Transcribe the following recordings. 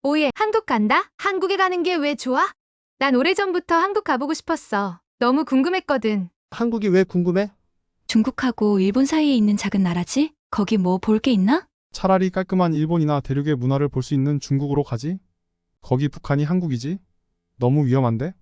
오예, 한국 간다? 한국에 가는 게 왜 좋아? 난 오래전부터 한국 가보고 싶었어. 너무 궁금했거든. 한국이 왜 궁금해? 중국하고 일본 사이에 있는 작은 나라지? 거기 뭐 볼 게 있나? 차라리 깔끔한 일본이나 대륙의 문화를 볼 수 있는 중국으로 가지? 거기 북한이 한국이지? 너무 위험한데?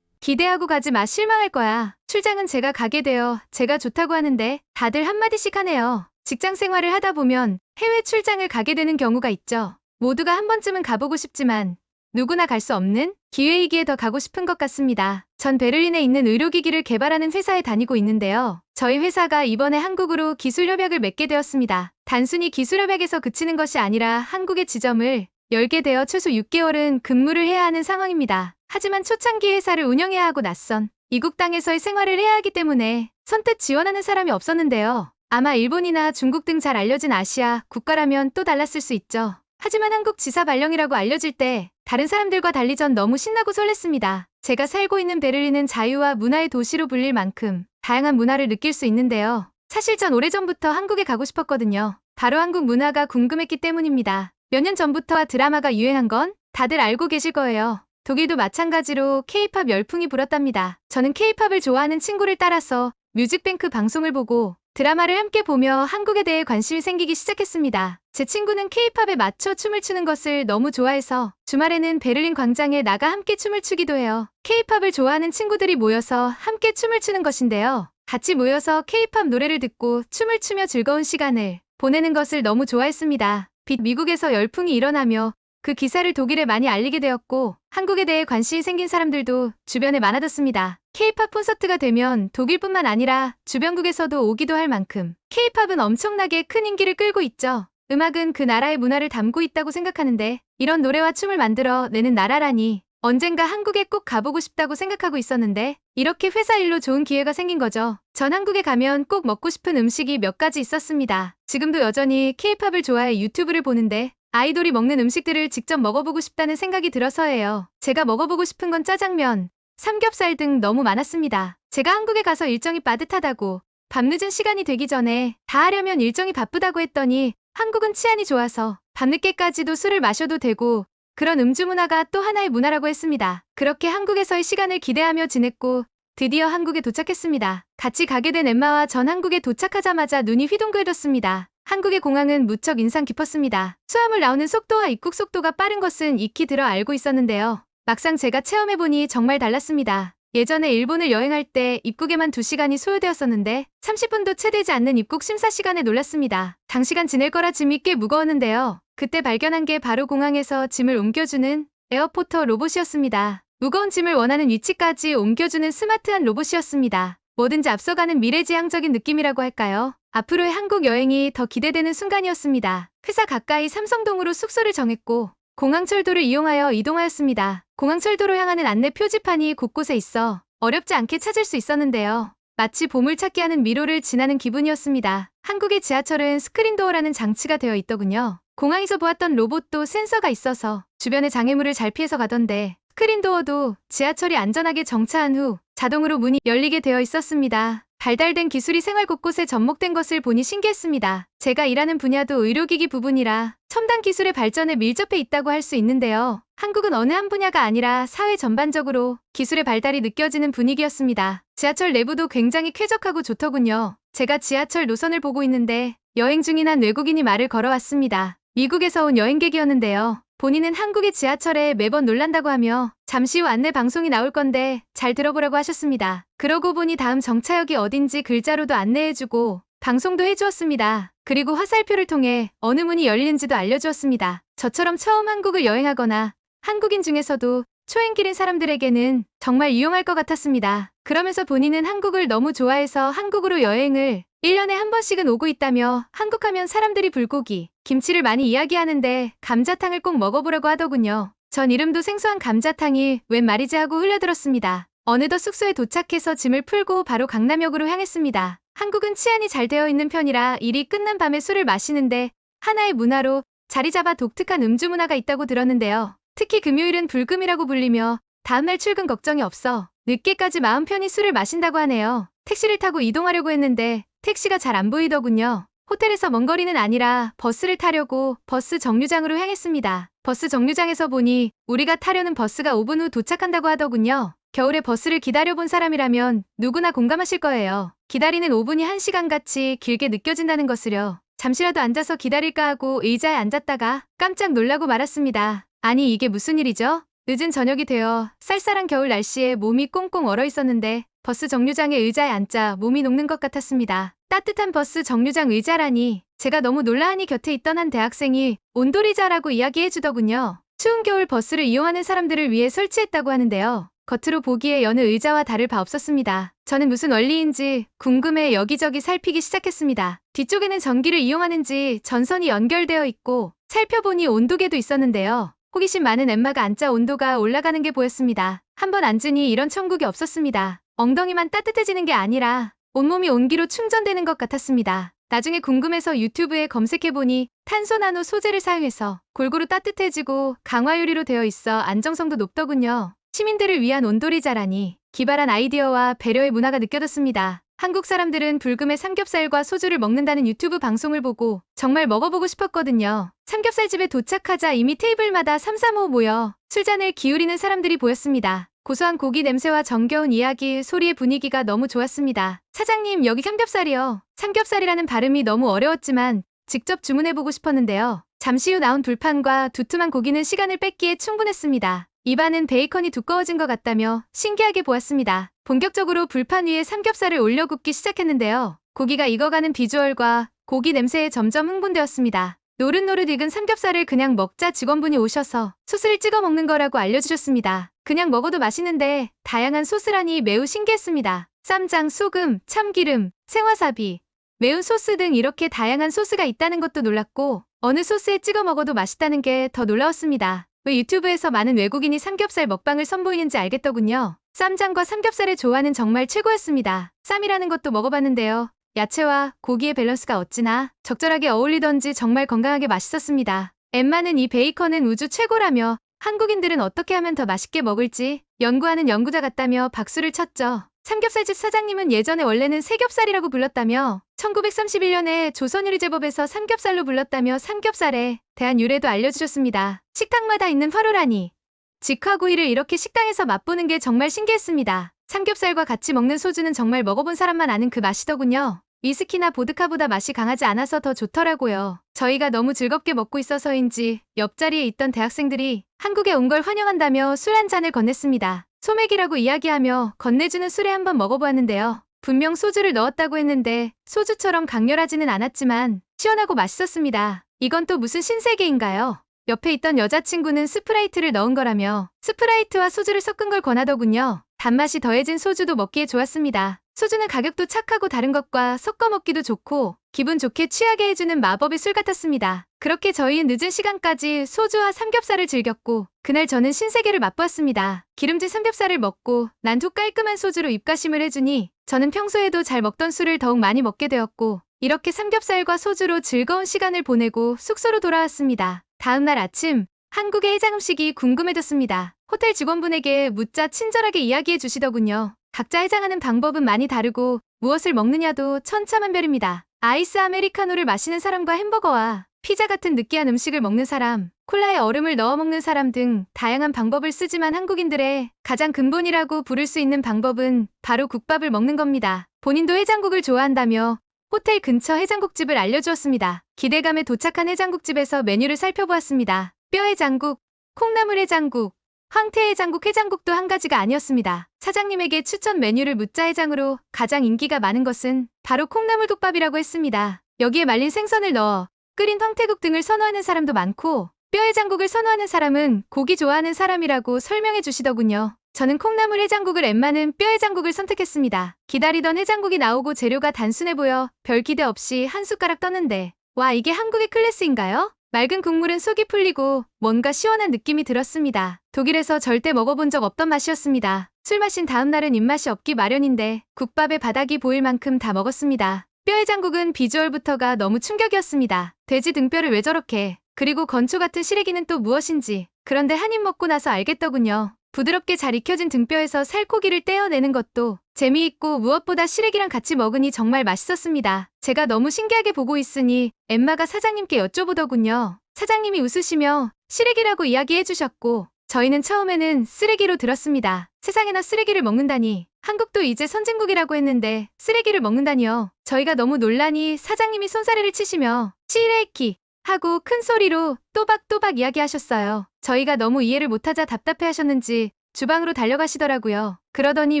기대하고 가지 마, 실망할 거야. 출장은 제가 가게 되어 제가 좋다고 하는데 다들 한마디씩 하네요. 직장 생활을 하다 보면 해외 출장을 가게 되는 경우가 있죠. 모두가 한 번쯤은 가보고 싶지만 누구나 갈 수 없는 기회이기에 더 가고 싶은 것 같습니다. 전 베를린에 있는 의료기기를 개발하는 회사에 다니고 있는데요. 저희 회사가 이번에 한국으로 기술협약을 맺게 되었습니다. 단순히 기술협약에서 그치는 것이 아니라 한국의 지점을 열게 되어 최소 6개월은 근무를 해야 하는 상황입니다. 하지만 초창기 회사를 운영해야 하고 낯선 이국 땅에서의 생활을 해야 하기 때문에 선뜻 지원하는 사람이 없었는데요. 아마 일본이나 중국 등 잘 알려진 아시아 국가라면 또 달랐을 수 있죠. 하지만 한국 지사 발령이라고 알려질 때 다른 사람들과 달리 전 너무 신나고 설렜습니다. 제가 살고 있는 베를린은 자유와 문화의 도시로 불릴 만큼 다양한 문화를 느낄 수 있는데요. 사실 전 오래전부터 한국에 가고 싶었거든요. 바로 한국 문화가 궁금했기 때문입니다. 몇 년 전부터 드라마가 유행한 건 다들 알고 계실 거예요. 독일도 마찬가지로 K-팝 열풍이 불었답니다. 저는 K-팝을 좋아하는 친구를 따라서 뮤직뱅크 방송을 보고 드라마를 함께 보며 한국에 대해 관심이 생기기 시작했습니다. 제 친구는 K-팝에 맞춰 춤을 추는 것을 너무 좋아해서 주말에는 베를린 광장에 나가 함께 춤을 추기도 해요. K-팝을 좋아하는 친구들이 모여서 함께 춤을 추는 것인데요. 같이 모여서 K-팝 노래를 듣고 춤을 추며 즐거운 시간을 보내는 것을 너무 좋아했습니다. 미국에서 열풍이 일어나며 그 기사를 독일에 많이 알리게 되었고 한국에 대해 관심이 생긴 사람들도 주변에 많아졌습니다. K-팝 콘서트가 되면 독일뿐만 아니라 주변국에서도 오기도 할 만큼 K-팝은 엄청나게 큰 인기를 끌고 있죠. 음악은 그 나라의 문화를 담고 있다고 생각하는데 이런 노래와 춤을 만들어 내는 나라라니 언젠가 한국에 꼭 가보고 싶다고 생각하고 있었는데 이렇게 회사 일로 좋은 기회가 생긴 거죠. 전 한국에 가면 꼭 먹고 싶은 음식이 몇 가지 있었습니다. 지금도 여전히 K-팝을 좋아해 유튜브를 보는데 아이돌이 먹는 음식들을 직접 먹어보고 싶다는 생각이 들어서예요. 제가 먹어보고 싶은 건 짜장면, 삼겹살 등 너무 많았습니다. 제가 한국에 가서 일정이 빠듯하다고 밤늦은 시간이 되기 전에 다 하려면 일정이 바쁘다고 했더니 한국은 치안이 좋아서 밤늦게까지도 술을 마셔도 되고 그런 음주 문화가 또 하나의 문화라고 했습니다. 그렇게 한국에서의 시간을 기대하며 지냈고 드디어 한국에 도착했습니다. 같이 가게 된 엠마와 전 한국에 도착하자마자 눈이 휘둥그레졌습니다. 한국의 공항은 무척 인상 깊었습니다. 수화물 나오는 속도와 입국 속도가 빠른 것은 익히 들어 알고 있었는데요. 막상 제가 체험해보니 정말 달랐습니다. 예전에 일본을 여행할 때 입국에만 2시간이 소요되었었는데 30분도 채 되지 않는 입국 심사 시간에 놀랐습니다. 장시간 지낼 거라 짐이 꽤 무거웠는데요. 그때 발견한 게 바로 공항에서 짐을 옮겨주는 에어포터 로봇이었습니다. 무거운 짐을 원하는 위치까지 옮겨주는 스마트한 로봇이었습니다. 뭐든지 앞서가는 미래지향적인 느낌이라고 할까요? 앞으로의 한국 여행이 더 기대되는 순간이었습니다. 회사 가까이 삼성동으로 숙소를 정했고 공항철도를 이용하여 이동하였습니다. 공항철도로 향하는 안내 표지판이 곳곳에 있어 어렵지 않게 찾을 수 있었는데요. 마치 보물찾기 하는 미로를 지나는 기분이었습니다. 한국의 지하철은 스크린도어라는 장치가 되어 있더군요. 공항에서 보았던 로봇도 센서가 있어서 주변의 장애물을 잘 피해서 가던데 스크린도어도 지하철이 안전하게 정차한 후 자동으로 문이 열리게 되어 있었습니다. 발달된 기술이 생활 곳곳에 접목된 것을 보니 신기했습니다. 제가 일하는 분야도 의료기기 부분이라 첨단 기술의 발전에 밀접해 있다고 할 수 있는데요. 한국은 어느 한 분야가 아니라 사회 전반적으로 기술의 발달이 느껴지는 분위기였습니다. 지하철 내부도 굉장히 쾌적하고 좋더군요. 제가 지하철 노선을 보고 있는데 여행 중인 한 외국인이 말을 걸어왔습니다. 미국에서 온 여행객이었는데요. 본인은 한국의 지하철에 매번 놀란다고 하며 잠시 후 안내 방송이 나올 건데 잘 들어보라고 하셨습니다. 그러고 보니 다음 정차역이 어딘지 글자로도 안내해주고 방송도 해주었습니다. 그리고 화살표를 통해 어느 문이 열리는지도 알려주었습니다. 저처럼 처음 한국을 여행하거나 한국인 중에서도 초행길인 사람들에게는 정말 유용할 것 같았습니다. 그러면서 본인은 한국을 너무 좋아해서 한국으로 여행을 1년에 한 번씩은 오고 있다며 한국하면 사람들이 불고기, 김치를 많이 이야기하는데 감자탕을 꼭 먹어보라고 하더군요. 전 이름도 생소한 감자탕이 웬 말이지 하고 흘려들었습니다. 어느덧 숙소에 도착해서 짐을 풀고 바로 강남역으로 향했습니다. 한국은 치안이 잘 되어 있는 편이라 일이 끝난 밤에 술을 마시는데 하나의 문화로 자리 잡아 독특한 음주 문화가 있다고 들었는데요. 특히 금요일은 불금이라고 불리며 다음날 출근 걱정이 없어 늦게까지 마음 편히 술을 마신다고 하네요. 택시를 타고 이동하려고 했는데 택시가 잘 안 보이더군요. 호텔에서 먼 거리는 아니라 버스를 타려고 버스 정류장으로 향했습니다. 버스 정류장에서 보니 우리가 타려는 버스가 5분 후 도착한다고 하더군요. 겨울에 버스를 기다려본 사람이라면 누구나 공감하실 거예요. 기다리는 5분이 1시간같이 길게 느껴진다는 것을요. 잠시라도 앉아서 기다릴까 하고 의자에 앉았다가 깜짝 놀라고 말았습니다. 아니 이게 무슨 일이죠? 늦은 저녁이 되어 쌀쌀한 겨울 날씨에 몸이 꽁꽁 얼어 있었는데 버스 정류장의 의자에 앉자 몸이 녹는 것 같았습니다. 따뜻한 버스 정류장 의자라니 제가 너무 놀라하니 곁에 있던 한 대학생이 온돌의자라고 이야기해 주더군요. 추운 겨울 버스를 이용하는 사람들을 위해 설치했다고 하는데요. 겉으로 보기에 여느 의자와 다를 바 없었습니다. 저는 무슨 원리인지 궁금해 여기저기 살피기 시작했습니다. 뒤쪽에는 전기를 이용하는지 전선이 연결되어 있고 살펴보니 온도계도 있었는데요. 호기심 많은 엠마가 앉자 온도가 올라가는 게 보였습니다. 한번 앉으니 이런 천국이 없었습니다. 엉덩이만 따뜻해지는 게 아니라 온몸이 온기로 충전되는 것 같았습니다. 나중에 궁금해서 유튜브에 검색해보니 탄소 나노 소재를 사용해서 골고루 따뜻해지고 강화 유리로 되어 있어 안정성도 높더군요. 시민들을 위한 온돌의자라니 기발한 아이디어와 배려의 문화가 느껴졌습니다. 한국 사람들은 불금에 삼겹살과 소주를 먹는다는 유튜브 방송을 보고 정말 먹어보고 싶었거든요. 삼겹살집에 도착하자 이미 테이블마다 삼삼오오 모여 술잔을 기울이는 사람들이 보였습니다. 고소한 고기 냄새와 정겨운 이야기, 소리의 분위기가 너무 좋았습니다. 사장님, 여기 삼겹살이요. 삼겹살이라는 발음이 너무 어려웠지만 직접 주문해보고 싶었는데요. 잠시 후 나온 불판과 두툼한 고기는 시간을 뺏기에 충분했습니다. 입안은 베이컨이 두꺼워진 것 같다며 신기하게 보았습니다. 본격적으로 불판 위에 삼겹살을 올려 굽기 시작했는데요. 고기가 익어가는 비주얼과 고기 냄새에 점점 흥분되었습니다. 노릇노릇 익은 삼겹살을 그냥 먹자 직원분이 오셔서 소스를 찍어 먹는 거라고 알려주셨습니다. 그냥 먹어도 맛있는데 다양한 소스라니 매우 신기했습니다. 쌈장, 소금, 참기름, 생와사비, 매운 소스 등 이렇게 다양한 소스가 있다는 것도 놀랐고 어느 소스에 찍어 먹어도 맛있다는 게 더 놀라웠습니다. 왜 유튜브에서 많은 외국인이 삼겹살 먹방을 선보이는지 알겠더군요. 쌈장과 삼겹살의 조화는 정말 최고였습니다. 쌈이라는 것도 먹어봤는데요. 야채와 고기의 밸런스가 어찌나 적절하게 어울리던지 정말 건강하게 맛있었습니다. 엠마는 이 베이컨은 우주 최고라며 한국인들은 어떻게 하면 더 맛있게 먹을지 연구하는 연구자 같다며 박수를 쳤죠. 삼겹살집 사장님은 예전에 원래는 세겹살이라고 불렀다며 1931년에 조선요리제법에서 삼겹살로 불렀다며 삼겹살에 대한 유래도 알려주셨습니다. 식당마다 있는 화로라니. 직화구이를 이렇게 식당에서 맛보는 게 정말 신기했습니다. 삼겹살과 같이 먹는 소주는 정말 먹어본 사람만 아는 그 맛이더군요. 위스키나 보드카보다 맛이 강하지 않아서 더 좋더라고요. 저희가 너무 즐겁게 먹고 있어서인지 옆자리에 있던 대학생들이 한국에 온 걸 환영한다며 술 한 잔을 건넸습니다. 소맥이라고 이야기하며 건네주는 술에 한번 먹어보았는데요. 분명 소주를 넣었다고 했는데 소주처럼 강렬하지는 않았지만 시원하고 맛있었습니다. 이건 또 무슨 신세계인가요? 옆에 있던 여자친구는 스프라이트를 넣은 거라며 스프라이트와 소주를 섞은 걸 권하더군요. 단맛이 더해진 소주도 먹기에 좋았습니다. 소주는 가격도 착하고 다른 것과 섞어 먹기도 좋고 기분 좋게 취하게 해주는 마법의 술 같았습니다. 그렇게 저희는 늦은 시간까지 소주와 삼겹살을 즐겼고 그날 저는 신세계를 맛보았습니다. 기름진 삼겹살을 먹고 난 후 깔끔한 소주로 입가심을 해주니 저는 평소에도 잘 먹던 술을 더욱 많이 먹게 되었고 이렇게 삼겹살과 소주로 즐거운 시간을 보내고 숙소로 돌아왔습니다. 다음 날 아침 한국의 해장 음식이 궁금해졌습니다. 호텔 직원분에게 묻자 친절하게 이야기해 주시더군요. 각자 해장하는 방법은 많이 다르고 무엇을 먹느냐도 천차만별입니다. 아이스 아메리카노를 마시는 사람과 햄버거와 피자 같은 느끼한 음식을 먹는 사람, 콜라에 얼음을 넣어 먹는 사람 등 다양한 방법을 쓰지만 한국인들의 가장 근본이라고 부를 수 있는 방법은 바로 국밥을 먹는 겁니다. 본인도 해장국을 좋아한다며 호텔 근처 해장국집을 알려주었습니다. 기대감에 도착한 해장국집에서 메뉴를 살펴보았습니다. 뼈해장국, 콩나물 해장국, 황태해장국, 해장국도 한 가지가 아니었습니다. 사장님에게 추천 메뉴를 묻자 해장으로 가장 인기가 많은 것은 바로 콩나물국밥이라고 했습니다. 여기에 말린 생선을 넣어 끓인 황태국 등을 선호하는 사람도 많고 뼈해장국을 선호하는 사람은 고기 좋아하는 사람이라고 설명해 주시더군요. 저는 콩나물 해장국을 엠마는 뼈해장국을 선택했습니다. 기다리던 해장국이 나오고 재료가 단순해 보여 별 기대 없이 한 숟가락 떴는데 와 이게 한국의 클래스인가요? 맑은 국물은 속이 풀리고 뭔가 시원한 느낌이 들었습니다. 독일에서 절대 먹어본 적 없던 맛이었습니다. 술 마신 다음 날은 입맛이 없기 마련인데 국밥의 바닥이 보일 만큼 다 먹었습니다. 뼈해장국은 비주얼부터가 너무 충격이었습니다. 돼지 등뼈를 왜 저렇게, 그리고 건초 같은 시래기는 또 무엇인지. 그런데 한 입 먹고 나서 알겠더군요. 부드럽게 잘 익혀진 등뼈에서 살코기를 떼어내는 것도 재미있고 무엇보다 시래기랑 같이 먹으니 정말 맛있었습니다. 제가 너무 신기하게 보고 있으니 엠마가 사장님께 여쭤보더군요. 사장님이 웃으시며 시래기라고 이야기해 주셨고, 저희는 처음에는 쓰레기로 들었습니다. 세상에나 쓰레기를 먹는다니. 한국도 이제 선진국이라고 했는데 쓰레기를 먹는다니요. 저희가 너무 놀라니 사장님이 손사래를 치시며 시래기 하고 큰 소리로 또박또박 이야기하셨어요. 저희가 너무 이해를 못하자 답답해 하셨는지 주방으로 달려가시더라고요. 그러더니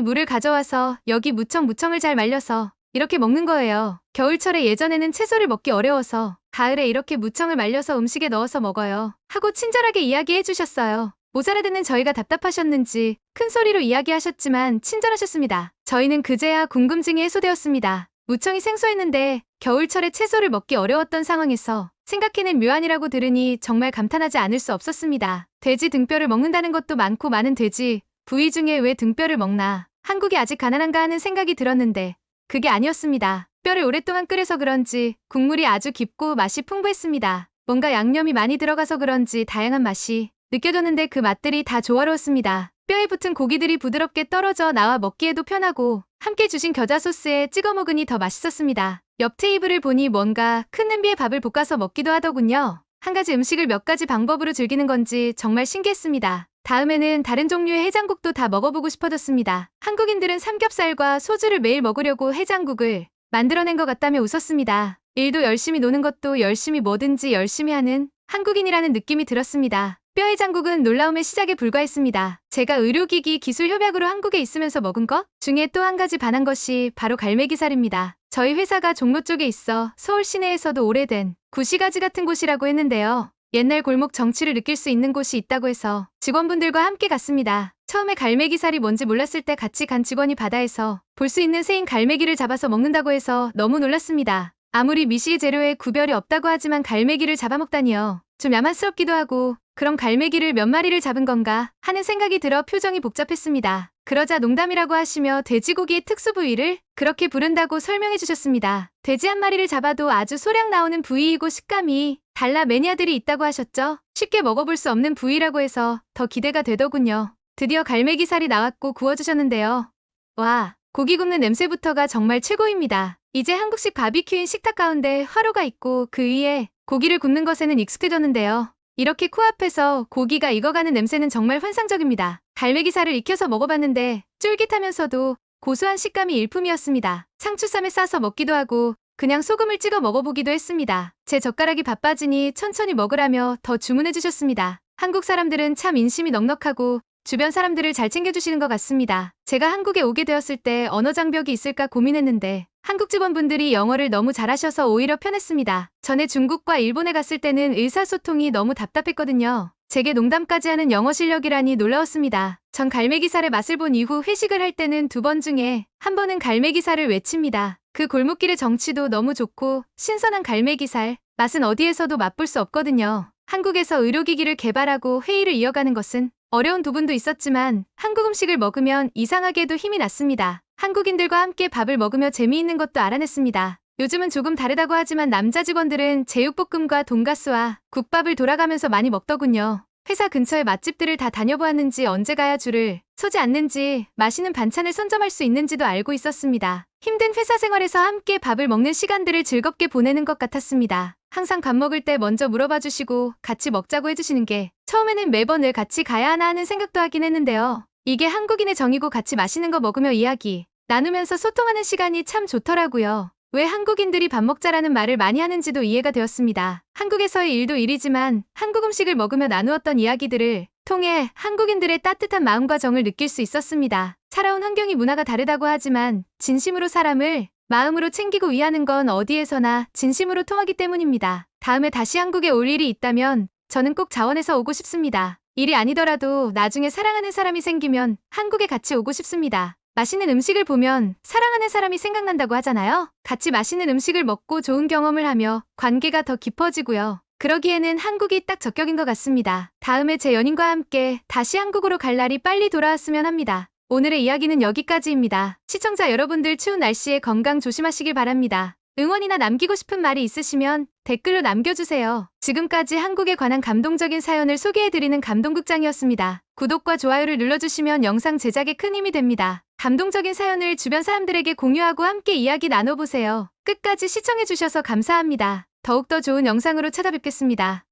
물을 가져와서 여기 무청무청을 잘 말려서 이렇게 먹는 거예요. 겨울철에 예전에는 채소를 먹기 어려워서 가을에 이렇게 무청을 말려서 음식에 넣어서 먹어요. 하고 친절하게 이야기해 주셨어요. 못 알아듣는 저희가 답답하셨는지 큰 소리로 이야기하셨지만 친절하셨습니다. 저희는 그제야 궁금증이 해소되었습니다. 무청이 생소했는데 겨울철에 채소를 먹기 어려웠던 상황에서 생각해낸 묘안이라고 들으니 정말 감탄하지 않을 수 없었습니다. 돼지 등뼈를 먹는다는 것도 많고 많은 돼지 부위 중에 왜 등뼈를 먹나. 한국이 아직 가난한가 하는 생각이 들었는데 그게 아니었습니다. 뼈를 오랫동안 끓여서 그런지 국물이 아주 깊고 맛이 풍부했습니다. 뭔가 양념이 많이 들어가서 그런지 다양한 맛이 느껴졌는데 그 맛들이 다 조화로웠습니다. 뼈에 붙은 고기들이 부드럽게 떨어져 나와 먹기에도 편하고 함께 주신 겨자 소스에 찍어 먹으니 더 맛있었습니다. 옆 테이블을 보니 뭔가 큰 냄비에 밥을 볶아서 먹기도 하더군요. 한 가지 음식을 몇 가지 방법으로 즐기는 건지 정말 신기했습니다. 다음에는 다른 종류의 해장국도 다 먹어보고 싶어졌습니다. 한국인들은 삼겹살과 소주를 매일 먹으려고 해장국을 만들어낸 것 같다며 웃었습니다. 일도 열심히 노는 것도 열심히 뭐든지 열심히 하는 한국인이라는 느낌이 들었습니다. 뼈해장국은 놀라움의 시작에 불과했습니다. 제가 의료기기 기술협약으로 한국에 있으면서 먹은 것 중에 또 한 가지 반한 것이 바로 갈매기살입니다. 저희 회사가 종로 쪽에 있어 서울 시내에서도 오래된 구시가지 같은 곳이라고 했는데요. 옛날 골목 정취를 느낄 수 있는 곳이 있다고 해서 직원분들과 함께 갔습니다. 처음에 갈매기살이 뭔지 몰랐을 때 같이 간 직원이 바다에서 볼 수 있는 새인 갈매기를 잡아서 먹는다고 해서 너무 놀랐습니다. 아무리 미시 재료에 구별이 없다고 하지만 갈매기를 잡아먹다니요. 좀 야만스럽기도 하고 그럼 갈매기를 몇 마리를 잡은 건가 하는 생각이 들어 표정이 복잡했습니다. 그러자 농담이라고 하시며 돼지고기의 특수 부위를 그렇게 부른다고 설명해 주셨습니다. 돼지 한 마리를 잡아도 아주 소량 나오는 부위이고 식감이 달라 매니아들이 있다고 하셨죠? 쉽게 먹어볼 수 없는 부위라고 해서 더 기대가 되더군요. 드디어 갈매기살이 나왔고 구워주셨는데요. 와, 고기 굽는 냄새부터가 정말 최고입니다. 이제 한국식 바비큐인 식탁 가운데 화로가 있고 그 위에 고기를 굽는 것에는 익숙해졌는데요. 이렇게 코앞에서 고기가 익어가는 냄새는 정말 환상적입니다. 갈매기살을 익혀서 먹어봤는데 쫄깃하면서도 고소한 식감이 일품이었습니다. 상추쌈에 싸서 먹기도 하고 그냥 소금을 찍어 먹어보기도 했습니다. 제 젓가락이 바빠지니 천천히 먹으라며 더 주문해 주셨습니다. 한국 사람들은 참 인심이 넉넉하고 주변 사람들을 잘 챙겨주시는 것 같습니다. 제가 한국에 오게 되었을 때 언어 장벽이 있을까 고민했는데 한국 직원분들이 영어를 너무 잘하셔서 오히려 편했습니다. 전에 중국과 일본에 갔을 때는 의사소통이 너무 답답했거든요. 제게 농담까지 하는 영어 실력이라니 놀라웠습니다. 전 갈매기살의 맛을 본 이후 회식을 할 때는 2번 중에 한 번은 갈매기살을 외칩니다. 그 골목길의 정취도 너무 좋고 신선한 갈매기살 맛은 어디에서도 맛볼 수 없거든요. 한국에서 의료기기를 개발하고 회의를 이어가는 것은 어려운 부분도 있었지만 한국 음식을 먹으면 이상하게도 힘이 났습니다. 한국인들과 함께 밥을 먹으며 재미있는 것도 알아냈습니다. 요즘은 조금 다르다고 하지만 남자 직원들은 제육볶음과 돈가스와 국밥을 돌아가면서 많이 먹더군요. 회사 근처의 맛집들을 다 다녀보았는지 언제 가야 줄을 서지 않는지 맛있는 반찬을 선점할 수 있는지도 알고 있었습니다. 힘든 회사 생활에서 함께 밥을 먹는 시간들을 즐겁게 보내는 것 같았습니다. 항상 밥 먹을 때 먼저 물어봐 주시고 같이 먹자고 해주시는 게 처음에는 매번 늘 같이 가야 하나 하는 생각도 하긴 했는데요. 이게 한국인의 정이고 같이 맛있는 거 먹으며 이야기 나누면서 소통하는 시간이 참 좋더라고요. 왜 한국인들이 밥 먹자라는 말을 많이 하는지도 이해가 되었습니다. 한국에서의 일도 일이지만 한국 음식을 먹으며 나누었던 이야기들을 통해 한국인들의 따뜻한 마음과 정을 느낄 수 있었습니다. 살아온 환경이 문화가 다르다고 하지만 진심으로 사람을 마음으로 챙기고 위하는 건 어디에서나 진심으로 통하기 때문입니다. 다음에 다시 한국에 올 일이 있다면 저는 꼭 자원해서 오고 싶습니다. 일이 아니더라도 나중에 사랑하는 사람이 생기면 한국에 같이 오고 싶습니다. 맛있는 음식을 보면 사랑하는 사람이 생각난다고 하잖아요. 같이 맛있는 음식을 먹고 좋은 경험을 하며 관계가 더 깊어지고요. 그러기에는 한국이 딱 적격인 것 같습니다. 다음에 제 연인과 함께 다시 한국으로 갈 날이 빨리 돌아왔으면 합니다. 오늘의 이야기는 여기까지입니다. 시청자 여러분들 추운 날씨에 건강 조심하시길 바랍니다. 응원이나 남기고 싶은 말이 있으시면 댓글로 남겨주세요. 지금까지 한국에 관한 감동적인 사연을 소개해드리는 감동극장이었습니다. 구독과 좋아요를 눌러주시면 영상 제작에 큰 힘이 됩니다. 감동적인 사연을 주변 사람들에게 공유하고 함께 이야기 나눠보세요. 끝까지 시청해주셔서 감사합니다. 더욱더 좋은 영상으로 찾아뵙겠습니다.